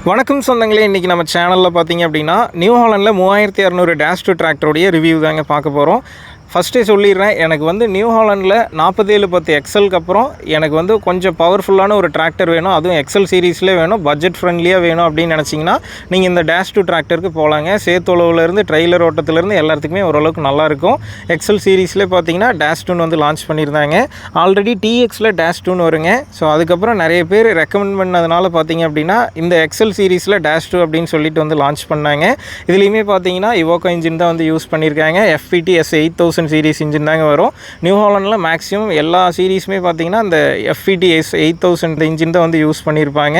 வணக்கம் சொந்தங்களே, இன்றைக்கி நம்ம சேனலில் பார்த்தீங்க அப்படின்னா நியூ ஹாலண்டில் 3600 -2 டிராக்டருடைய ரிவ்யூ தாங்க பார்க்க போகிறோம். ஃபஸ்ட்டே சொல்லிடுறேன், எனக்கு வந்து நியூ ஹாலண்டில் 4710 எக்ஸலுக்கு அப்புறம் எனக்கு வந்து கொஞ்சம் பவர்ஃபுல்லான ஒரு டிராக்டர் வேணும், அதுவும் எக்ஸல் சீரீஸ்லேயே வேணும், பட்ஜெட் ஃப்ரெண்ட்லியாக வேணும் அப்படின்னு நினச்சிங்கன்னா நீங்கள் இந்த -2 டிராக்டருக்கு போகலாங்க. சேத்தொளவுலேருந்து ட்ரெய்லர் ஓட்டத்துலேருந்து எல்லாத்துக்குமே ஓரளவுக்கு நல்லாயிருக்கும். எக்ஸல் சீரீஸ்லேயே பார்த்தீங்கன்னா -2 வந்து லான்ச் பண்ணியிருந்தாங்க. ஆல்ரெடி டிஎக்ஸில் -2 வருங்க. ஸோ அதுக்கப்புறம் நிறைய பேர் ரெக்கமெண்ட் பண்ணதுனால பார்த்தீங்க அப்படின்னா இந்த எக்ஸல் சீரீஸில் -2 அப்படின்னு சொல்லிட்டு வந்து லான்ச் பண்ணாங்க. இதுலேயுமே பார்த்தீங்கன்னா இவோகோ இன்ஜின் தான் வந்து யூஸ் பண்ணியிருக்காங்க. FPT S8000 சீரீஸ் இன்ஜின் தாங்க வரும். நியூ ஹாலண்டில் மேக்ஸிமம் எல்லா சீரீஸுமே பார்த்தீங்கன்னா இந்த FPT S8000 இன்ஜின் தான் வந்து யூஸ் பண்ணியிருப்பாங்க.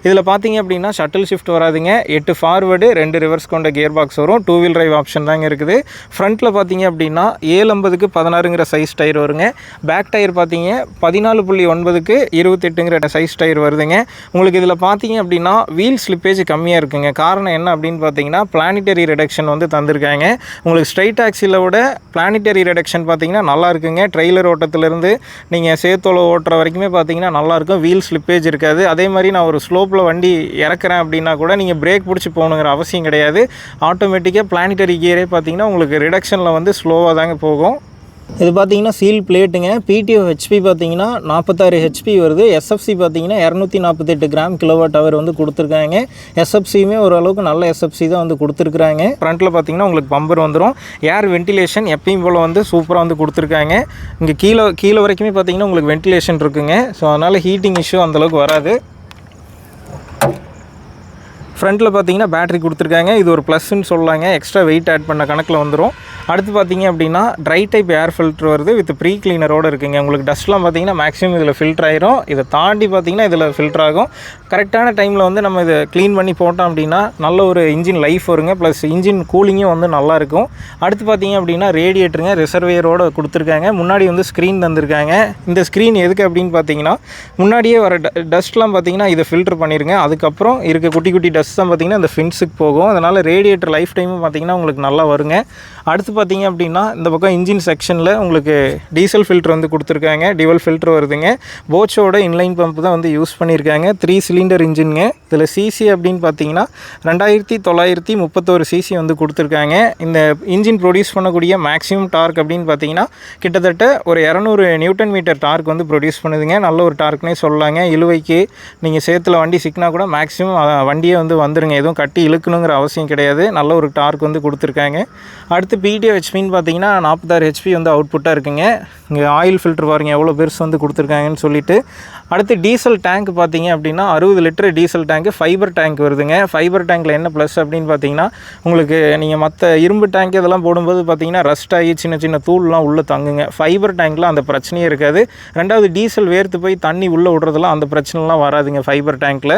இதில் பார்த்தீங்க அப்படின்னா ஷட்டில் ஷிஃப்ட் வராதுங்க. 8 ஃபார்வேர்டு 2 ரிவர்ஸ் கொண்ட கியர் பாக்ஸ் வரும். 2 வீல் டிரைவ் ஆப்ஷன் தாங்க இருக்குது. ஃப்ரண்ட்டில் பார்த்தீங்க அப்படின்னா 750க்கு 16ங்கிற சைஸ் டயர் வருங்க. பேக் டயர் பார்த்தீங்க 14.9க்கு 28ங்கிற சைஸ் டயர் வருதுங்க. உங்களுக்கு இதில் பார்த்தீங்க அப்படின்னா வீல் ஸ்லிப்பேஜ் கம்மியாக இருக்குங்க. காரணம் என்ன அப்படின்னு பார்த்தீங்கன்னா பிளானிட்டரி ரிடக்ஷன் வந்து தந்திருக்காங்க. உங்களுக்கு ஸ்ட்ரைட் ஆக்சிலை விட பிளானிட்டரி ரிடக்ஷன் பார்த்தீங்கன்னா நல்லா இருக்குங்க. ட்ரெய்லர் ஓட்டத்திலேருந்து நீங்கள் சேத்தோலை ஓட்டுற வரைக்குமே பார்த்தீங்கன்னா நல்லாயிருக்கும். வீல் ஸ்லிப்பேஜ் இருக்காது. அதே மாதிரி நான் ஒரு ஸ்லோப்பில் வண்டி இறக்குறேன் அப்படின்னா கூட நீங்கள் பிரேக் பிடிச்சி போகணுங்கிற அவசியம் கிடையாது. ஆட்டோமேட்டிக்காக பிளானிட்டரி கியரே பார்த்தீங்கன்னா உங்களுக்கு ரிடக்ஷனில் வந்து ஸ்லோவாக தாங்க போகும். இது பார்த்தீங்கன்னா சீல் பிளேட்டுங்க. PTO HP பார்த்தீங்கன்னா 46 HP வருது. SFC பார்த்தீங்கன்னா 248 கிராம் கிலோவாட் ஹவர் வந்து கொடுத்துருக்காங்க. SFCயுமே ஓரளவுக்கு நல்ல SFC தான் வந்து கொடுத்துருக்குறாங்க. ஃப்ரண்ட்டில் பார்த்தீங்கன்னா உங்களுக்கு பம்பர் வந்துடும். ஏர் வென்டிலேஷன் எப்பயும் போல் வந்து சூப்பராக வந்து கொடுத்துருக்காங்க. இங்கே கீழே வரைக்குமே பார்த்தீங்கன்னா உங்களுக்கு வென்டிலேஷன் இருக்குங்க. ஸோ அதனால் ஹீட்டிங் இஷ்யூ அந்தளவுக்கு வராது. ஃப்ரண்ட்டில் பார்த்தீங்கன்னா பேட்டரி கொடுத்துருக்காங்க. இது ஒரு ப்ளஸ்ன்னு சொல்லலாங்க. எக்ஸ்ட்ரா வெயிட் ஆட் பண்ண கணக்கில் வந்துடும். அடுத்து பார்த்தீங்க அப்படின்னா ட்ரை டைப் ஏர் ஃபில்ட்ரு வருது வித் ப்ரீ கிளீனரோடு இருக்குங்க. உங்களுக்கு டஸ்ட்லாம் பார்த்தீங்கன்னா மேக்ஸிமம் இதில் ஃபில்டர் ஆயிரும். இதை தாண்டி பார்த்தீங்கன்னா இதில் ஃபில்டர் ஆகும். கரெக்டான டைமில் வந்து நம்ம இதை க்ளீன் பண்ணி போட்டோம் அப்படின்னா நல்ல ஒரு இன்ஜின் லைஃப் வருங்க. ப்ளஸ் இன்ஜின் கூலிங்கும் வந்து நல்லாயிருக்கும். அடுத்து பார்த்தீங்க அப்படின்னா ரேடியேட்டருங்க ரிசர்வேயரோடு கொடுத்துருக்காங்க. முன்னாடி வந்து ஸ்க்ரீன் தந்திருக்காங்க. இந்த ஸ்க்ரீன் எதுக்கு அப்படின்னு பார்த்தீங்கன்னா முன்னாடியே வர டஸ்ட்லாம் பார்த்தீங்கன்னா இதை ஃபில்டர் பண்ணிடுங்க. அதுக்கப்புறம் இருக்க குட்டி குட்டி டஸ்ட் தான் பார்த்தீங்கன்னா இந்த ஃபின்ஸுக்கு போகும். அதனால் ரேடியேட்டர் லைஃப் டைமும் பார்த்தீங்கன்னா உங்களுக்கு நல்லா வருங்க. அடுத்து பார்த்தீங்க அப்படின்னா இந்த பக்கம் இன்ஜின் செக்ஷனில் உங்களுக்கு டீசல் ஃபில்டர் வந்து கொடுத்துருக்காங்க. டிவல் ஃபில்டர் வருதுங்க. போச்சோட இன்லைன் பம்ப் தான் வந்து யூஸ் பண்ணியிருக்காங்க. 3 சிலிண்டர் இன்ஜினுங்க. இதில் சிசி அப்படின்னு பார்த்தீங்கன்னா 2931 சிசி வந்து கொடுத்துருக்காங்க. இந்த இன்ஜின் ப்ரொடியூஸ் பண்ணக்கூடிய மேக்ஸிமம் டார்க் அப்படின்னு பார்த்தீங்கன்னா கிட்டத்தட்ட ஒரு 200 நியூட்டன் மீட்டர் டார்க் வந்து ப்ரொடியூஸ் பண்ணுதுங்க. நல்ல ஒரு டார்க்னே சொல்லலாங்க. இழுவைக்கு நீங்கள் சேத்துல வண்டி சிக்கினா கூட மேக்ஸிமம் வண்டியே வந்து வந்துருங்க. எதுவும் கட்டி இழுக்கணுங்கிற அவசியம் கிடையாது. நல்ல ஒரு டார்க் வந்து கொடுத்துருக்காங்க. அடுத்து PTO HPன்னு பார்த்தீங்கன்னா 46 HP வந்து அவுட்புட்டாக இருக்குங்க. இங்கே ஆயில் ஃபில்டர் பாருங்கள் எவ்வளோ பெருசு வந்து கொடுத்துருக்காங்கன்னு சொல்லிட்டு. அடுத்து டீசல் டேங்க் பார்த்தீங்க அப்படின்னா 60 லிட்டர் டீசல் டேங்க்கு ஃபைபர் டேங்க் வருதுங்க. ஃபைபர் டேங்க்கில் என்ன ப்ளஸ் அப்படின்னு பார்த்தீங்கன்னா உங்களுக்கு நீங்கள் மற்ற இரும்பு டேங்க் இதெல்லாம் போடும்போது பார்த்தீங்கன்னா ரஸ்ட் ஆகி சின்ன சின்ன தூள்லாம் உள்ளே தங்குங்க. ஃபைபர் டேங்க்கில் அந்த பிரச்சனையே இருக்காது. ரெண்டாவது டீசல் வேர்த்து போய் தண்ணி உள்ளே விடுறதுலாம் அந்த பிரச்சனைலாம் வராதுங்க ஃபைபர் டேங்க்கில்.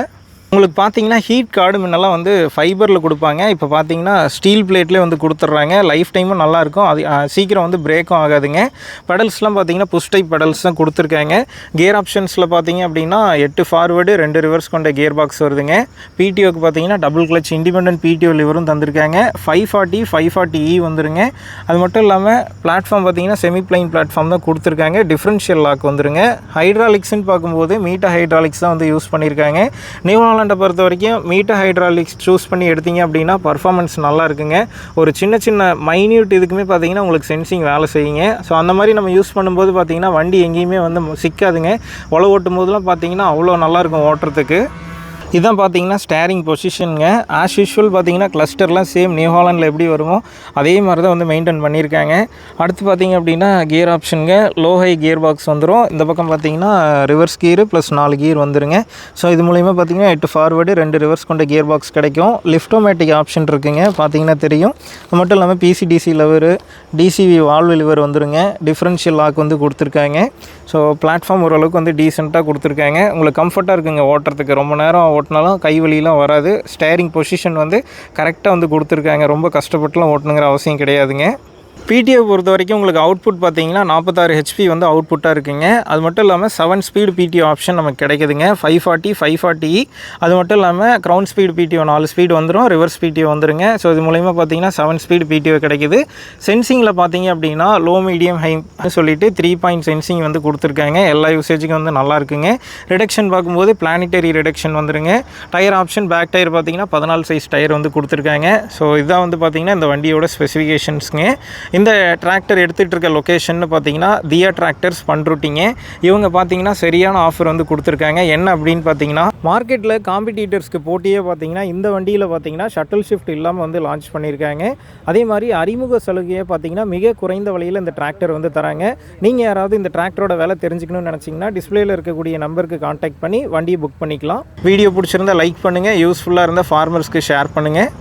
உங்களுக்கு பார்த்தீங்கன்னா ஹீட் கார்டு முன்னெல்லாம் வந்து ஃபைபரில் கொடுப்பாங்க. இப்போ பார்த்தீங்கன்னா ஸ்டீல் பிளேட்லேயே வந்து கொடுத்துட்றாங்க. லைஃப் டைமும் நல்லாயிருக்கும். அது சீக்கிரம் வந்து பிரேக்கும் ஆகாதுங்க. பெடல்ஸ்லாம் பார்த்தீங்கன்னா புஷ் டைப் பெடல்ஸ் தான் கொடுத்துருக்காங்க. கியர் ஆப்ஷன்ஸில் பார்த்தீங்க அப்படின்னா 8 ஃபார்வேர்டு 2 ரிவர்ஸ் கொண்ட கியர் பாக்ஸ் வருதுங்க. PTOக்கு பார்த்தீங்கன்னா டபுள் கிளச் இண்டிபெண்டன்ட் PTO லிவரும் தந்திருக்காங்க. 540 540E வந்துருங்க. அது மட்டும் இல்லாமல் பிளாட்ஃபார்ம் பார்த்தீங்கன்னா செமி பிளைன் பிளாட்ஃபார்ம் தான் கொடுத்துருக்காங்க. டிஃப்ரென்ஷியல் லாக் வந்துருங்க. ஹைட்ராலிக்ஸ்ன்னு பார்க்கும்போது மீட்டா ஹைட்ராலிக்ஸ் தான் வந்து யூஸ் பண்ணியிருக்காங்க. நியூ ஹாலண்டை பொறுத்த வரைக்கும் மீட்டர் ஹைட்ராலிக்ஸ் சூஸ் பண்ணி எடுத்தீங்க அப்படின்னா பர்ஃபார்மன்ஸ் நல்லா இருக்குங்க. ஒரு சின்ன சின்ன மைன்யூட் இதுக்குமே பார்த்தீங்கன்னா உங்களுக்கு சென்சிங் வேலை செய்யுங்க. ஸோ அந்த மாதிரி நம்ம யூஸ் பண்ணும்போது பார்த்தீங்கன்னா வண்டி எங்கேயுமே வந்து சிக்காதுங்க. உழவு ஓட்டும் போதெல்லாம் பார்த்தீங்கன்னா அவ்வளோ நல்லாயிருக்கும் ஓட்டுறதுக்கு. இதுதான் பார்த்தீங்கன்னா ஸ்டேரிங் பொசிஷனுங்க. ஆஸ் யூஷுவல் பார்த்தீங்கன்னா கிளஸ்டர்லாம் சேம் நியூ ஹாலண்டில் எப்படி வருமோ அதே மாதிரி தான் வந்து மெயின்டைன் பண்ணியிருக்காங்க. அடுத்து பார்த்தீங்க அப்படின்னா கியர் ஆப்ஷனுங்க. லோ ஹை கியர் பாக்ஸ் வந்துடும். இந்த பக்கம் பார்த்தீங்கன்னா ரிவர்ஸ் கியர் ப்ளஸ் 4 கியர் வந்துருங்க. ஸோ இது மூலிமா பார்த்தீங்கன்னா 8 ஃபார்வேர்டு 2 ரிவர்ஸ் கொண்ட கியர் பாக்ஸ் கிடைக்கும். லிஃப்டோமேட்டிக் ஆப்ஷன் இருக்குங்க. பார்த்தீங்கன்னா தெரியும். அது மட்டும் இல்லாமல் PCDC லெவரு DCV வால்வு லிவர் வந்துருங்க. டிஃப்ரென்ஷியல் லாக் வந்து கொடுத்துருக்காங்க. ஸோ பிளாட்ஃபார்ம் ஓரளவுக்கு வந்து டீசெண்டாக கொடுத்துருக்காங்க. உங்களுக்கு கம்ஃபர்ட்டாக இருக்குங்க ஓட்டுறதுக்கு. ரொம்ப நேரம் ஓட்டினாலும் கை வலியெலாம் வராது. ஸ்டேரிங் பொசிஷன் வந்து கரெக்டாக வந்து கொடுத்துருக்காங்க. ரொம்ப கஷ்டப்பட்டுலாம் ஓட்டணுங்கிற அவசியம் கிடையாதுங்க. பிடிஓ பொறுத்த வரைக்கும் உங்களுக்கு அவுட்புட் பார்த்தீங்கன்னா 46 ஹெச்பி வந்து அவுட்புட்டாக இருக்குங்க. அது மட்டும் இல்லாமல் 7 ஸ்பீடு பிடிஓ ஆப்ஷன் நமக்கு கிடைக்குதுங்க. 540 540E. அது மட்டும் இல்லாமல் க்ரௌண்ட் ஸ்பீடு பிடிஓ 4 ஸ்பீடு வந்துடும், ரிவர்ஸ் பிடிஓ வந்துருங்க. ஸோ இது மூலயமா பார்த்தீங்கன்னா 7 ஸ்பீடு பிடிஓ கிடைக்குது. சென்சிங்கில் பார்த்தீங்க அப்படின்னா லோ மீடியம் ஹை சொல்லிட்டு 3 பாயிண்ட் சென்சிங் வந்து கொடுத்துருக்காங்க. எல்லா யூசேஜுக்கும் வந்து நல்லா இருக்குங்க. ரிடக்ஷன் பார்க்கும்போது பிளானிட்டரி ரிடக்ஷன் வந்துருங்க. டயர் ஆப்ஷன் பேக் டயர் பார்த்தீங்கன்னா 14 சைஸ் டயர் வந்து கொடுத்துருக்காங்க. ஸோ இதான் வந்து பார்த்தீங்கன்னா இந்த வண்டியோட ஸ்பெசிஃபிகேஷன்ஸுங்க. இந்த டிராக்டர் எடுத்துகிட்டு இருக்க லொக்கேஷன் பார்த்தீங்கன்னா தியா டிராக்டர்ஸ் பண்ருட்டிங்க. இவங்க பார்த்தீங்கன்னா சரியான ஆஃபர் வந்து கொடுத்துருக்காங்க. என்ன அப்படின்னு பார்த்தீங்கன்னா மார்க்கெட்டில் காம்படிட்டர்ஸ்க்கு போட்டியே பார்த்தீங்கன்னா இந்த வண்டியில் பார்த்தீங்கன்னா ஷட்டில் ஷிஃப்ட் இல்லாமல் வந்து லான்ச் பண்ணியிருக்காங்க. அதே மாதிரி அறிமுக சலுகையை பார்த்தீங்கன்னா மிக குறைந்த விலையில் இந்த டிராக்டர் வந்து தராங்க. நீங்கள் யாராவது இந்த டிராக்டரோட விலை தெரிஞ்சுக்கணும்னு நினச்சிங்கன்னா டிஸ்பிளேயில் இருக்கக்கூடிய நம்பருக்கு கான்டாக்ட் பண்ணி வண்டியை புக் பண்ணிக்கலாம். வீடியோ பிடிச்சிருந்தா லைக் பண்ணுங்கள், யூஸ்ஃபுல்லாக இருந்தால் ஃபார்மர்ஸ்க்கு ஷேர் பண்ணுங்கள்.